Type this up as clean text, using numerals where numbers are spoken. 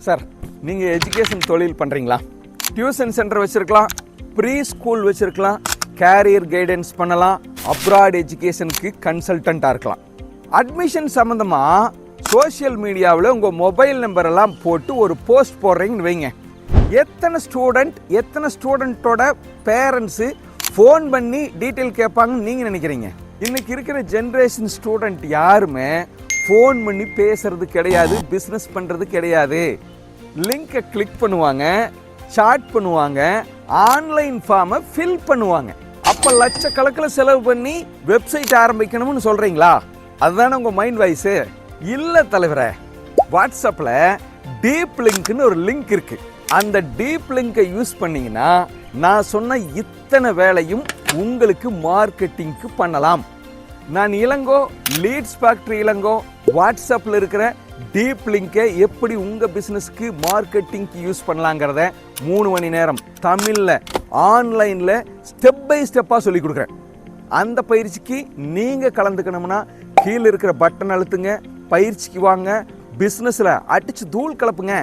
Sir, நீங்கள் education தொழில் பண்ணுறீங்களா? டியூஷன் சென்டர் வச்சுருக்கலாம், ப்ரீ ஸ்கூல் வச்சுருக்கலாம், கேரியர் கைடன்ஸ் பண்ணலாம், அப்ராட் எஜுகேஷனுக்கு கன்சல்டண்ட்டாக இருக்கலாம். அட்மிஷன் சம்மந்தமாக சோஷியல் மீடியாவில் உங்கள் மொபைல் நம்பரெல்லாம் போட்டு ஒரு போஸ்ட் போடுறீங்கன்னு வைங்க. எத்தனை ஸ்டூடெண்ட்டோட பேரண்ட்ஸு ஃபோன் பண்ணி டீட்டெயில் கேட்பாங்கன்னு நீங்கள் நினைக்கிறீங்க? இன்றைக்கி இருக்கிற ஜென்ரேஷன் ஸ்டூடெண்ட் யாருமே ஃபோன் பண்ணி பேசுறது கிடையாது, பிஸ்னஸ் பண்ணுறது கிடையாது. லிங்கை கிளிக் பண்ணுவாங்க, சாட் பண்ணுவாங்க, ஆன்லைன் ஃபார்மை ஃபில் பண்ணுவாங்க. அப்போ லட்சக்கணக்கில் செலவு பண்ணி வெப்சைட் ஆரம்பிக்கணும்னு சொல்கிறீங்களா? அதுதானே உங்கள் மைண்ட் வாய்ஸு? இல்லை தலைவரே, வாட்ஸ்அப்பில் டீப் லிங்க்னு ஒரு லிங்க் இருக்குது. அந்த டீப் லிங்கை யூஸ் பண்ணிங்கன்னா நான் சொன்ன இத்தனை வேலையும் உங்களுக்கு மார்க்கெட்டிங்க்கு பண்ணலாம். நான் இளங்கோ, லீட்ஸ் ஃபேக்டரி இளங்கோ, வாட்ஸ்அப்பில் இருக்கிற டீப் லிங்கை எப்படி உங்கள் பிஸ்னஸ்க்கு மார்க்கெட்டிங்க்கு யூஸ் பண்ணலாங்கிறத 3 மணி நேரம் தமிழில் ஆன்லைனில் ஸ்டெப் பை ஸ்டெப்பாக சொல்லி கொடுக்குறேன். அந்த பயிற்சிக்கு நீங்கள் கலந்துக்கணும்னா கீழே இருக்கிற பட்டன் அழுத்துங்க, பயிற்சிக்கு வாங்க, பிஸ்னஸில் அடித்து தூள் கலப்புங்க.